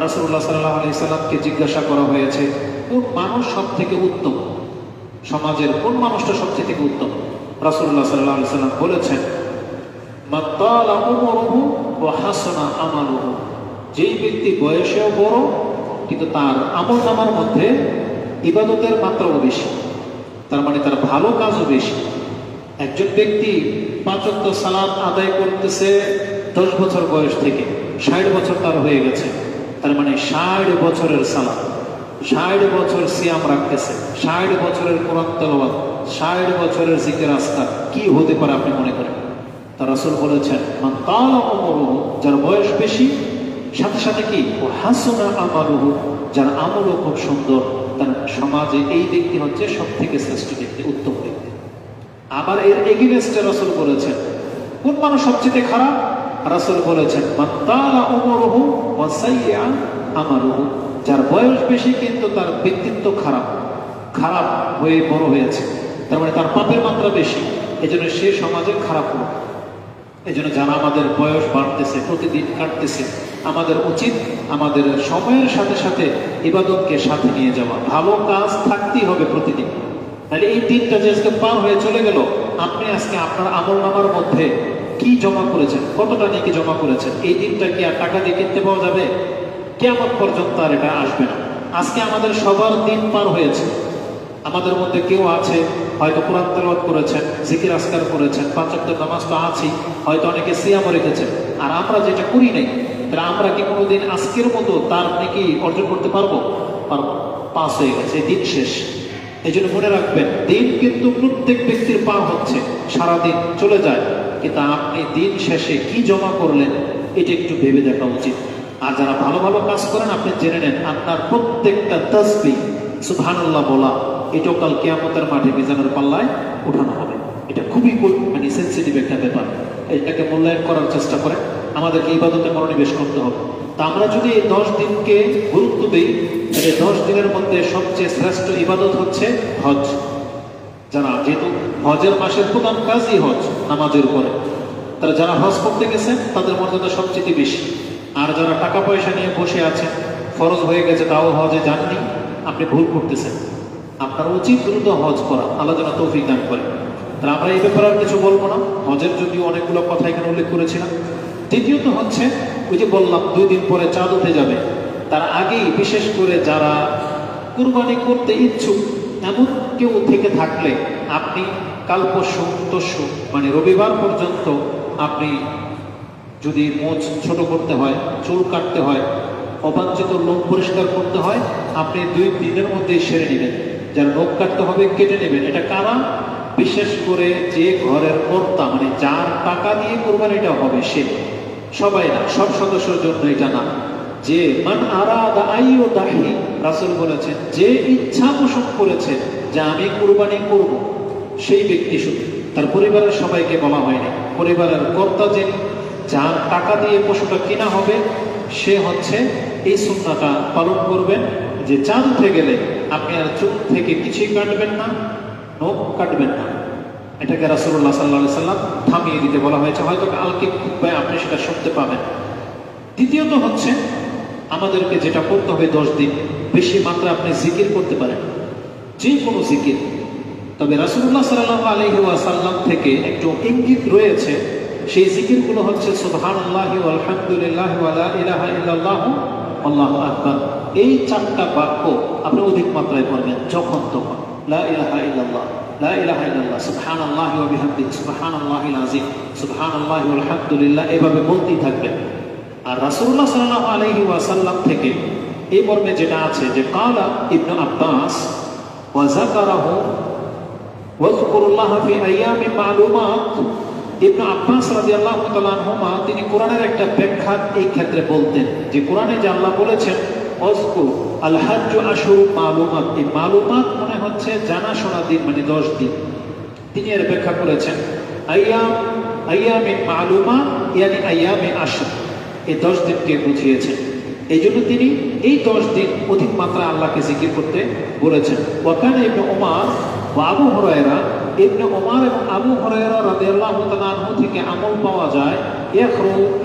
রাসূলুল্লাহ সাল্লাল্লাহু আলাইহি সাল্লামকে জিজ্ঞাসা করা হয়েছে, কোন মানুষ সব থেকে উত্তম, সমাজের কোন মানুষটা সবচেয়ে থেকে উত্তম? রাসূলুল্লাহ সাল্লাল্লাহু আলাইহি সাল্লাম বলেছেন, মান তালা উমরুহু ওয়া হাসানা আমালুহু, যেই ব্যক্তি বয়সেও বড় কিন্তু তার আমল নামার মধ্যে ইবাদতের মাত্রাও বেশি, তার মানে তার ভালো কাজও বেশি। একজন ব্যক্তি 5 ওয়াক্ত সালাত আদায় করতেছে 10 বছর বয়স থেকে, 60 বছর তার হয়ে গেছে, তার মানে 60 বছরের সালাত, 60 বছর সিয়াম রাখতেছে, 60 বছরের কোরআন তেলাওয়াত, 60 বছরের জিকির আজকার, কি হতে পারে আপনি মনে করেন? তার রাসূল বলেছেন, মান তালা উমরুহু, যার বয়স বেশি, সাথে সাথে কি ও হাসানা আমালুহু, যার আমলও খুব সুন্দর, তার সমাজে এই ব্যক্তি হচ্ছে সব থেকে শ্রেষ্ঠ ব্যক্তি, উত্তম ব্যক্তি। আবার এর এগেইনস্টে রাসূল বলেছেন, কোন মানুষ সবচেয়ে খারাপ? রাসূল বলেছেন, মান তালা উমরুহু ওয়া সাইয়্যা আমালুহু, যার বয়স বেশি কিন্তু তার ব্যক্তিত্ব খারাপ, খারাপ হয়ে বড় হয়েছে, তার মানে তার পাপের মাত্রা বেশি, এজন্য সে সমাজে খারাপ লোক। এজন্য যারা আমাদের বয়স বাড়তেছে, প্রতিদিন কাটতেছে, আমাদের উচিত আমাদের সময়ের সাথে সাথে ইবাদতকে সাথে নিয়ে যাওয়া, ভালো কাজ থাকতেই হবে প্রতিদিন। তাহলে এই দিনটা যে আজকে পার হয়ে চলে গেল, আপনি আজকে আপনার আমল নামার মধ্যে কি জমা করেছেন, কতটা নেকি জমা করেছেন, এই দিনটা কি আর টাকা দিয়ে কিনতে পাওয়া যাবে? কিয়ামত পর্যন্ত আর এটা আসবে না। আজকে আমাদের সবার দিন পার হয়েছে, আমাদের মধ্যে কেউ আছে হয়তো কোরআন তেলাওয়াত করেছেন, জিকির আজকার করেছেন, 5 ওয়াক্ত নামাজ তো আছেই, হয়তো অনেকে সিয়ামও রেখেছেন, আর আমরা যেটা করি নাই, তাহলে আমরা কি কোনোদিন আজকের মতো তার নেকি অর্জন করতে পারবো? পারবো। পাস হয়ে গেছে, দিন শেষ। এই জন্য মনে রাখবেন, দিন কিন্তু প্রত্যেক ব্যক্তির পার হচ্ছে, সারাদিন চলে যায়, কিন্তু আপনি দিন শেষে কি জমা করলেন এটা একটু ভেবে দেখা উচিত। আর যারা ভালো ভালো কাজ করেন, আপনি জেনে নেন আপনার প্রত্যেকটা তাসবিহ সুবহানাল্লাহ বলা, এটাও কাল কিয়ামতের মাঠে মিজানের পাল্লায় উঠানো হবে। এটা খুবই মানে সেন্সিটিভ একটা ব্যাপার, এটাকে মূল্যায়ন করার চেষ্টা করেন। আমাদেরকে ইবাদতে মনোনিবেশ করতে হবে। তা আমরা যদি এই 10 দিনকে গুরুত্ব দিই, তাহলে 10 দিনের মধ্যে সবচেয়ে শ্রেষ্ঠ ইবাদত হচ্ছে হজ। যারা, যেহেতু হজের মাসের প্রধান কাজই হজ, নামাজের পরে, তারা যারা হজ করতে গেছেন তাদের মর্যাদা সবচেয়ে বেশি। আর যারা টাকা পয়সা নিয়ে বসে আছেন, ফরজ হয়ে গেছে তাও হজে যাননি, আপনি ভুল করতেছেন। আপনার উচিত দ্রুত হজ করা, আল্লাহ যেন তৌফিক দান করে। তাহলে আমরা এই ব্যাপারে আর কিছু বলবো না, হজের যদিও অনেকগুলো কথা এখানে উল্লেখ করেছিলাম। দ্বিতীয়ত হচ্ছে, ওই যে বললাম 2 দিন পরে চাঁদ উঠে যাবে, তার আগেই বিশেষ করে যারা কুরবানি করতে ইচ্ছুক এমন কেউ থেকে থাকলে, আপনি কাল পরশু মানে রবিবার পর্যন্ত আপনি যদি মোচ ছোট করতে হয়, চুল কাটতে হয়, অবাঞ্ছিত লোক পরিষ্কার করতে হয়, আপনি 2 দিনের মধ্যেই সেরে নেবেন। যার নখ কাটতে হবে কেটে নেবেন। এটা কারা? বিশেষ করে যে ঘরের কর্তা, মানে যার টাকা দিয়ে কোরবানিটা হবে সে, সবাই না, সব সদস্যের জন্য এটা না। যে মান আরাদা আইয়ু দাহি, রাসূল বলেছেন, যে ইচ্ছা পোষণ করেছে যে আমি কোরবানি করব, সেই ব্যক্তি শুধু, তার পরিবারের সবাইকে বলা হয়নি। পরিবারের কর্তা যিনি, যার টাকা দিয়ে পশুটা কেনা হবে, সে হচ্ছে এই সুন্নাহটা পালন করবেন যে চাঁদ উঠে গেলে আপনি আর চুল থেকে কিছুই কাটবেন না, নখ কাটবেন না। এটাকে রাসূলুল্লাহ সাল্লাল্লাহু আলাইহি সাল্লাম থামিয়ে দিতে বলা হয়েছে, হয়তো কালকে আপনি সেটা শুনতে পাবেন। দ্বিতীয়ত হচ্ছে, আমাদেরকে যেটা করতে হবে 10 দিন, বেশি মাত্রা আপনি জিকির করতে পারেন, যে কোনো জিকির। তবে রাসূলুল্লাহ সাল্লাল্লাহু আলাইহি ওয়াসাল্লাম থেকে একটু ইঙ্গিত রয়েছে, সেই জিকিরগুলো হচ্ছে সুবহানাল্লাহি ওয়া আলহামদুলিল্লাহি ওয়া লা ইলাহা ইল্লাল্লাহু আল্লাহু আকবার। এই 4টা বাক্য আপনি অধিক মাত্রায় পড়বেন, যখন তখন লা ইলাহা ইল্লাল্লাহ, লা ইলাহা ইল্লাল্লাহ, সুবহানাল্লাহি ওয়া বিহামদিহি, সুবহানাল্লাহিল আযীম, সুবহানাল্লাহি ওয়া আলহামদুলিল্লাহ, এভাবে বলতেই থাকবেন। আর রাসূলুল্লাহ সাল্লাল্লাহু আলাইহি ওয়াসাল্লাম থেকে এই মর্মে যেটা আছে যে কালা ইবনু আব্বাস ওয়া যাকারাহু ওয়াজকুরুল্লাহ ফি আইয়ামিন মা'লুমাত, ইবনু আব্বাস রাদিয়াল্লাহু তাআলা আনহুমা তিনি কোরআনের একটা ব্যাখ্যা এই ক্ষেত্রে বলতেন যে কোরআনে যে আল্লাহ বলেছেন ওয়াজকুর আল হাজ্জু আশহুরু মা'লুমাত, এই মা'লুমাত মানে হচ্ছে জানাশোনা দিন, মানে 10 দিন। তিনি এর ব্যাখ্যা করেছেন আইয়ামিন মা'লুমাত ইয়ানি আইয়ামে আশর, এই 10 দিনকে বুঝিয়েছেন। এই জন্য তিনি এই 10 দিন অধিক মাত্রা আল্লাহকে জিকির করতে বলেছেন। ওয়াকানা ইবনে ওমর ওয়া আবু হুরায়রা, ইবনে ওমর এবং আবু হুরায়রা রাদিয়াল্লাহু তাআলা আনহু থেকে আমল পাওয়া যায়,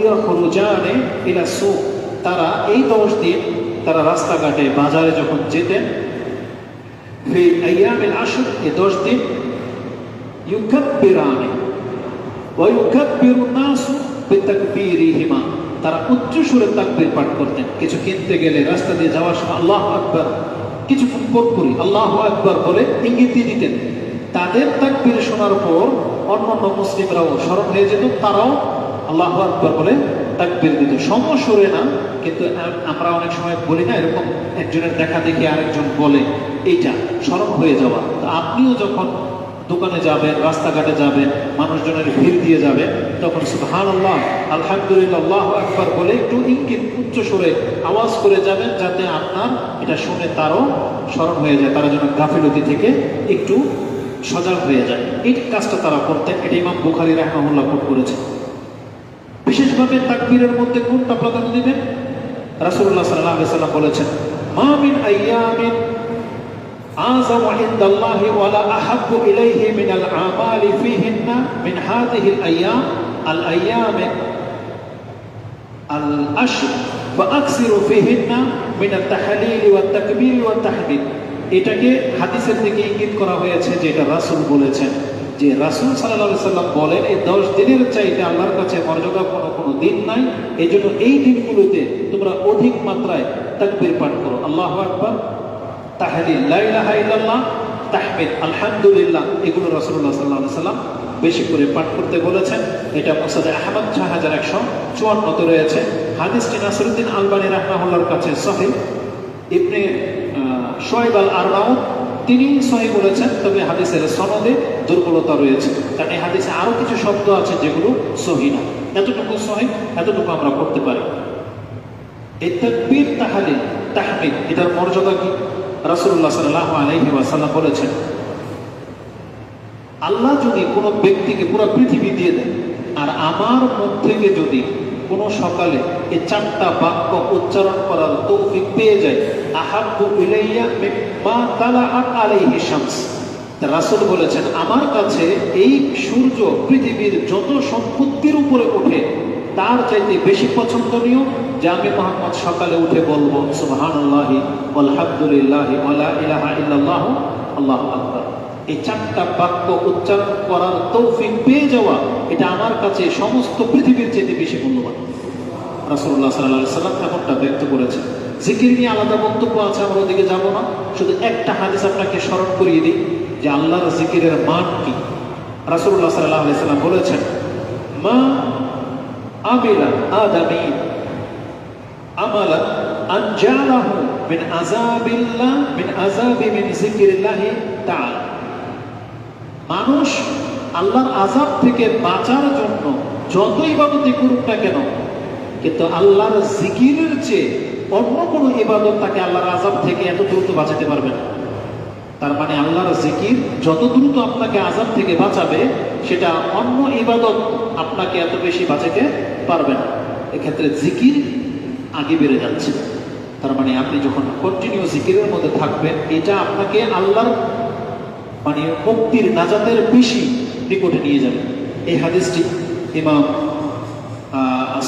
ইয়াখরুজানে ইলা সুক, তারা এই 10 দিন তারা রাস্তাঘাটে বাজারে যখন যেতেন, ফি আইয়ামিল আশর, এই 10 দিন ইউকাব্বিরানি ওয়া ইউকাব্বিরুন নাসু বিতাকবীরিহিমা, তারা উচ্চ সুরে তাকবীর পাঠ করতেন। কিছু কিনতে গেলে রাস্তা দিয়ে যাওয়ার সময় আল্লাহু আকবার, কিছুক্ষণ পর পরই আল্লাহু আকবার বলে ইঙ্গিত দিয়ে দিতেন। তাদের তাকবীর শোনার পর অন্যান্য মুসলিমরাও স্মরণ হয়ে যেত, তারাও আল্লাহু আকবার বলে তাকবীর দিত, সমস্বরে না। কিন্তু আমরা অনেক সময় বলি না, এরকম একজনের দেখা দেখি আরেকজন বলে, এইটা স্মরণ হয়ে যাওয়া। তো আপনিও যখন দোকানে যাবেন, রাস্তাঘাটে যাবেন, মানুষজনের ভিড় দিয়ে যাবেন, তখন সুবহানাল্লাহ, আলহামদুলিল্লাহ, আল্লাহু আকবার বলে একটু ইঙ্গিত উচ্চ সুরে আওয়াজ করে যাবেন, যাতে আপনার এটা শুনে তারও স্মরণ হয়ে যায়, তারা যেন গাফিলতি থেকে একটু সজাগ হয়ে যায়। এই কাজটা তারা করতেন। এটা ইমাম বুখারী রাহিমাহুল্লাহ কোট করেছেন। বিশেষভাবে তাকবীরের মধ্যে কোনটা প্রাধান্য দিবেন? রাসূলুল্লাহ সাল্লাল্লাহু আলাইহি ওয়াসাল্লাম বলেছেন, মা মিন আইয়ামিন আযামু ইনদাল্লাহি ওয়া লা আহাব্বু ইলাইহি মিনাল আমালি ফীহিন্না মিন হাযিহিল আইয়াম আল আইয়াম আল আশর ওয়া আকসিরু ফীহিন্না মিন আত তাহলিল ওয়াত তাকবীর ওয়াত তাহমিদ। এটাকে হাদিসের দিকে ইঙ্গিত করা হয়েছে যে এটা রাসূল বলেছেন, যে রাসূল সাল্লাল্লাহু আলাইহি সাল্লাম বলেন এই 10 দিনের চাইতে আল্লাহর কাছে মর্যাদা কোনো দিন নাই। এই জন্য এই দিনগুলোতে তোমরা অধিক মাত্রায় তাকবীর পাঠ করো, আল্লাহু আকবার, তাহলিল, লা ইলাহা ইল্লাল্লাহ, তাহমিদ, আলহামদুলিল্লাহ, এগুলো রাসূলুল্লাহ সাল্লাল্লাহু আলাইহি সাল্লাম বেশি করে পাঠ করতে বলেছেন। এটা মুসনাদে আহমদ 6154 তে রয়েছে। হাদিসটি নাসিরউদ্দিন আলবানী রাহিমাহুল্লাহর কাছে সহিহ। ইবনে শুআইব আল-আরনাউত তিনি সহিহ বলেছেন, তবে হাদিসের সনদে দুর্বলতা রয়েছে, কারণ এই হাদিসে আরো কিছু শব্দ আছে যেগুলো সহিহ না। এতটুকু সহিহ, এতটুকু আমরা করতে পারি। এই তাকবীর, তাহলিল, তাহমিদ, এটার মর্যাদা কি? রাসূলুল্লাহ সাল্লাল্লাহু আলাইহি ওয়াসাল্লাম বলেছেন, আল্লাহ যদি কোনো ব্যক্তিকে পুরো পৃথিবী দিয়ে দেন, আর আমার মুখ থেকে যদি কোনো সকালে এই 4টা বাক্য উচ্চারণ করার তৌফিক পেয়ে যায়, আহাব্বু ইলাইয়া মিম্মা তালাআত আলাইহি শামস, রাসূল বলেছেন আমার কাছে এই সূর্য পৃথিবীর যত সম্পত্তির উপরে ওঠে তার চাইতে বেশি পছন্দনীয় যে আমি মুহাম্মদ সকালে উঠে বলবো সুবহানাল্লাহি আলহামদুলিল্লাহি ওয়া লা ইলাহা ইল্লাল্লাহু আল্লাহু আকবার। এই 4টা বাক্য উচ্চারণ করার তৌফিক পেয়ে যাওয়া, এটা আমার কাছে সমস্ত পৃথিবীর চেয়ে বেশি মূল্যবান। রাসূলুল্লাহ সাল্লাল্লাহু আলাইহি সাল্লাম এমনটা ব্যক্ত করেছেন। জিকির নিয়ে আলাদা বক্তব্য আছে, আমরা ওদিকে যাব না। শুধু একটা হাদিস আপনাকে স্মরণ করিয়ে দিই যে আল্লাহর জিকিরের মান কি। রাসূলুল্লাহ সাল্লাল্লাহু আলাইহি সাল্লাম বলেছেন, মা আমিলা আদামি আমালা আনজালাহু মিন আযাবিল্লাহ মিন আযাবি মিন যিকরিল্লাহি তাআলা, মানুষ আল্লাহর আযাব থেকে বাঁচার জন্য যত ইবাদতই করুক না কেন, কিন্তু আল্লাহর জিকিরের চেয়ে অন্য কোনো ইবাদত তাকে আল্লাহর আযাব থেকে এত দ্রুত বাঁচাতে পারবে না। তার মানে আল্লাহর জিকির যত দ্রুত আপনাকে আযাব থেকে বাঁচাবে, সেটা অন্য ইবাদত আপনাকে এত বেশি বাঁচাতে পারবে না। এক্ষেত্রে জিকির আগে বেড়ে যাচ্ছে। তার মানে আপনি যখন কন্টিনিউ জিকিরের মধ্যে থাকবেন, এটা আপনাকে আল্লাহর মানে মুক্তির, নাজাতের বেশি নিকটে নিয়ে যাবে। এই হাদিসটি ইমাম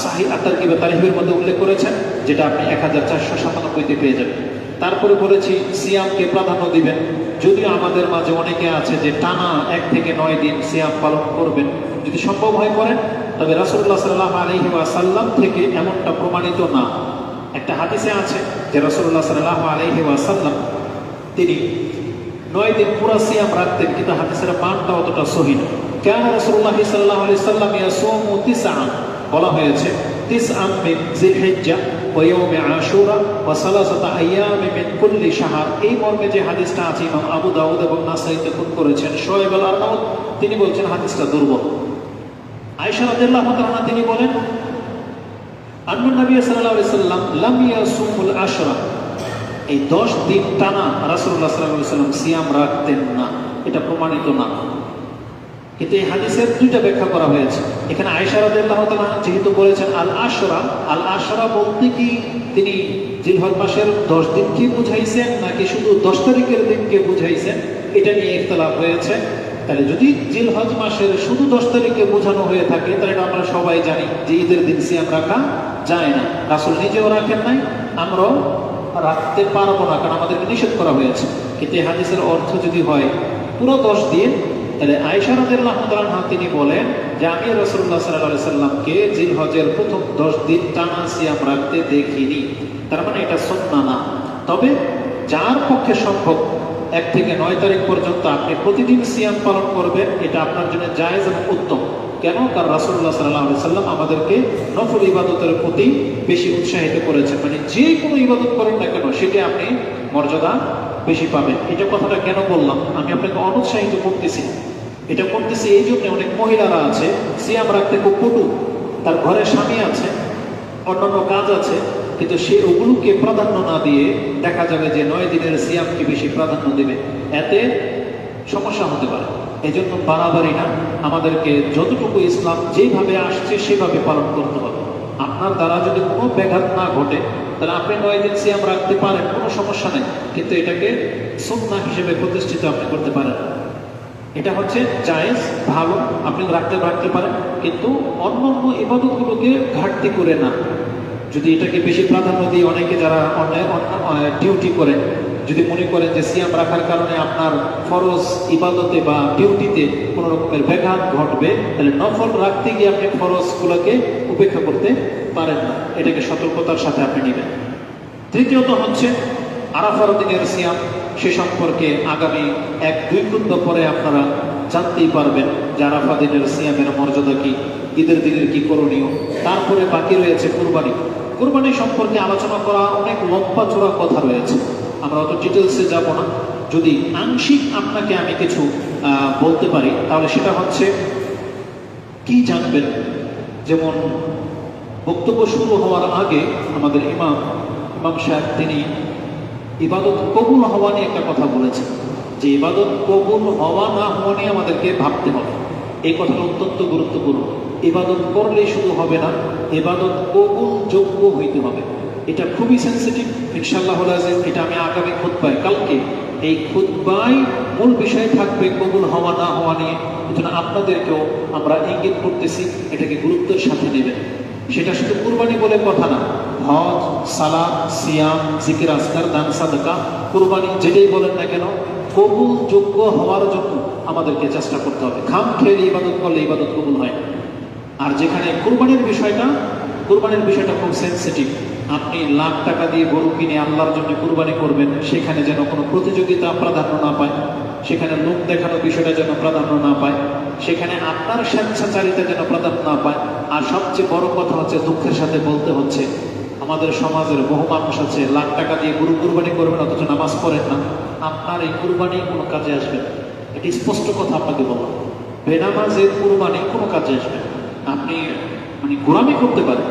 সাহিহ আত-তারগিব ওয়া তারহিবের মধ্যে উল্লেখ করেছেন, যেটা আপনি 1497 পেয়ে যাবেন। তারপরে বলেছি সিয়ামকে প্রাধান্য দিবেন। যদিও আমাদের মাঝে অনেকে আছে যে টানা 1 থেকে 9 দিন সিয়াম পালন করবেন, যদি সম্ভব হয় করেন, তবে রাসূলুল্লাহ সাল্লাল্লাহু আলাইহি ওয়াসাল্লাম থেকে এমনটা প্রমাণিত না। একটা হাদিসে আছে যে রাসূলুল্লাহ সাল্লাল্লাহু আলাইহি ওয়াসাল্লাম তিনি 9 দিন পুরা সিয়াম রাখতেন, কিন্তু হাদিসের মানটা অতটা সহিহ না। কেন রাসূলুল্লাহ সাল্লাল্লাহু আলাইহি ওয়াসাল্লাম ইয়াসুমু 9, বলা হয়েছে 9 মিন যিলহিজ্জা ওয়া ইয়াউমি আশুরা ওয়া সালাসাতা আইয়ামি মিন কুল্লি শাহর। এই মর্মে যে হাদিসটা আছে ইমাম আবু দাউদ এবং নাসাঈতে কোট করেছেন। শুআইব আল-আরনাউত তিনি বলছেন হাদিসটা দুর্বল। আয়েশা রাদিয়াল্লাহু তাআলা তিনি বলেন, আন্না নবী সাল্লাল্লাহু আলাইহি ওয়াসাল্লাম লাম ইয়াসুমুল আশরা, এই 10 দিন টানা রাসূলুল্লাহ সাল্লাল্লাহু আলাইহি ওয়াসাল্লাম সিয়াম রাখতেন না, এটা প্রমাণিত না। কিন্তু এই হাদিসের 2টা ব্যাখ্যা করা হয়েছে। এখানে আয়েশা রাদিয়াল্লাহু তাআলা যেহেতু বলেছেন আল আশরা বলতে কি তিনি জিলহজ মাসের 10 দিনকে বুঝাইছেন নাকি শুধু 10 তারিখের দিনকে বুঝাইছেন, এটা নিয়ে ইখতিলাফ হয়েছে। তাহলে যদি জিলহজ মাসের শুধু 10 তারিখে বোঝানো হয়ে থাকে, তাহলে আমরা সবাই জানি যে ঈদের দিন সিয়াম রাখা যায় না। রাসূল নিজেও রাখেন নাই, আমরাও রাখতে পারবো না, কারণ আমাদেরকে নিষেধ করা হয়েছে। কিন্তু এই হাদিসের অর্থ যদি হয় পুরো 10 দিন, তাহলে আয়েশা রাদিয়াল্লাহু তাআলা আনহা তিনি বলেন যে আমি রাসূলুল্লাহ সাল্লাল্লাহু আলাইহি সাল্লামকে জিলহজের প্রথম 10 দিন টানা সিয়াম রাখতে দেখিনি। তার মানে এটা সুন্নাহ না। তবে যার পক্ষে সম্ভব 1 থেকে 9 তারিখ পর্যন্ত আপনি প্রতিদিন সিয়াম পালন করবেন, এটা আপনার জন্য জায়েজ এবং উত্তম। কেন? কারণ রাসূলুল্লাহ সাল্লাল্লাহু আলাইহি সাল্লাম আমাদেরকে নফল ইবাদতের প্রতি বেশি উৎসাহিত করেছেন। মানে যে কোনো ইবাদত করেন না কেন সেটা আপনি মর্যাদা বেশি পাবেন। এটা কথাটা কেন বললাম? আমি আপনাকে অনুৎসাহিত করতেছি, এটা করতেছি এই জন্য অনেক মহিলারা আছে সিয়াম রাখতে খুব পটু, তার ঘরে স্বামী আছে, অন্যান্য কাজ আছে, কিন্তু সে ওগুলোকে প্রাধান্য না দিয়ে দেখা যাবে যে 9 দিনের সিয়ামকে বেশি প্রাধান্য দেবে, এতে সমস্যা হতে পারে। এই জন্য বাড়াবাড়ি না, আমাদেরকে যতটুকু ইসলাম যেভাবে আসছে সেভাবে পালন করতে হবে। আপনার দ্বারা যদি কোনো ব্যাঘাত না ঘটে তাহলে আপনি 9 দিন সিয়াম রাখতে পারেন, কোনো সমস্যা নেই, কিন্তু এটাকে সুন্নাহ হিসেবে প্রতিষ্ঠিত আপনি করতে পারেন। এটা হচ্ছে জায়েজ, ভালো, আপনি রাখতে পারেন, কিন্তু অন্যান্য ইবাদতগুলোকে ঘাটতি করে না। যদি এটাকে বেশি প্রাধান্য দিয়ে অনেকে যারা ডিউটি করেন, যদি মনে করেন যে সিয়াম রাখার কারণে আপনার ফরজ ইবাদতে বা ডিউটিতে কোনো রকমের ব্যাঘাত ঘটবে, তাহলে নফল রাখতে গিয়ে আপনি ফরজগুলোকে উপেক্ষা করতে পারেন না। এটাকে সতর্কতার সাথে আপনি নেবেন। তৃতীয়ত হচ্ছে আরাফার দিনের সিয়াম, সে সম্পর্কে আগামী 1-2 খুতবা পরে আপনারা জানতেই পারবেন যে আরাফা দিনের সিয়ামের মর্যাদা কি, ঈদের দিনের কি করণীয়। তারপরে বাকি রয়েছে কুরবানি। কুরবানি সম্পর্কে আলোচনা করা অনেক লম্বা চূড়া কথা রয়েছে, আমরা অত ডিটেলসে যাব না। যদি আংশিক আপনাকে আমি কিছু বলতে পারি তাহলে সেটা হচ্ছে কি জানবেন। যেমন বক্তব্য শুরু হওয়ার আগে আমাদের ইমাম সাহেব তিনি ইবাদত কবুল হওয়া নিয়ে একটা কথা বলেছেন, যে ইবাদত কবুল হওয়া না হওয়া নিয়ে আমাদেরকে ভাবতে হবে। এই কথাটা অত্যন্ত গুরুত্বপূর্ণ। ইবাদত করলেই শুধু হবে না, ইবাদত কবুল যোগ্য হইতে হবে। এটা খুবই সেন্সিটিভ। ইনশাআল্লাহ আযীম এটা আমি আগামী খুতবায়, কালকে এই খুতবায় মূল বিষয় থাকবে কবুল হওয়া না হওয়া নিয়ে। এজন্য আপনাদেরকেও আমরা ইঙ্গিত করতেছি এটাকে গুরুত্বের সাথে নেবেন। সেটা শুধু কুরবানি বলে কথা না, হজ, সালাত, সিয়াম, জিকির আজকার, দান সাদকা, কুরবানি যেটাই বলেন না কেন, কবুল যোগ্য হওয়ার জন্য আমাদেরকে চেষ্টা করতে হবে। খাম খেয়ে ইবাদত করলে ইবাদত কবুল হয়। আর যেখানে কুরবানির বিষয়টা খুব সেন্সিটিভ, আপনি লাখ টাকা দিয়ে গরু কিনে আল্লাহর জন্য কুরবানি করবেন, সেখানে যেন কোনো প্রতিযোগিতা প্রাধান্য না পায়, সেখানে লোক দেখানো বিষয়টা যেন প্রাধান্য না পায়, সেখানে আপনার স্বেচ্ছাচারিতা যেন প্রাধান্য না পায়। আর সবচেয়ে বড় কথা হচ্ছে, দুঃখের সাথে বলতে হচ্ছে, আমাদের সমাজের বহু মানুষ আছে লাখ টাকা দিয়ে গরু কুরবানি করবেন অথচ নামাজ পড়েন না। আপনার এই কুরবানি কোনো কাজে আসবে না, এটি স্পষ্ট কথা আপনাকে বলা। বেনামাজের কুরবানি কোনো কাজে আসবে না। আপনি গোলামি করতে পারেন,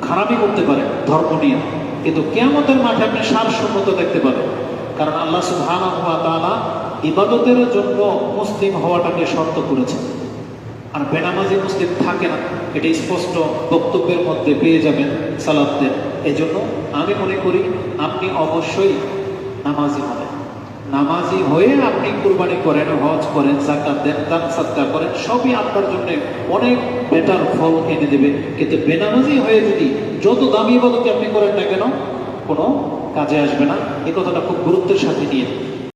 খারাপই করতে পারেন ধর্ম নিয়ে, কিন্তু কিয়ামতের মাঠে আপনি সারসম্মত দেখতে পাবেন। কারণ আল্লাহ সুবহানাহু ওয়া তাআলা ইবাদতের জন্য মুসলিম হওয়াটাকে শর্ত করেছেন। আর বেনামাজি মুসলিম থাকে না, এটা স্পষ্ট বক্তব্যের মধ্যে পেয়ে যাবেন সালাফদের। এজন্য আমি মনে করি আপনি অবশ্যই নামাজি হবেন। নামাজি হয়ে আপনি কুরবানি করেন, হজ করেন, যাকাত দেন, দান সাদকা করেন, সবই আপনার জন্য অনেক বেটার ফল এনে দেবে। কিন্তু বেনামাজি হয়ে যদি যত দামি ইবাদত আপনি করেন না কেন, কোনো কাজে আসবে না। এই কথাটা খুব গুরুত্বের সাথে নিয়ে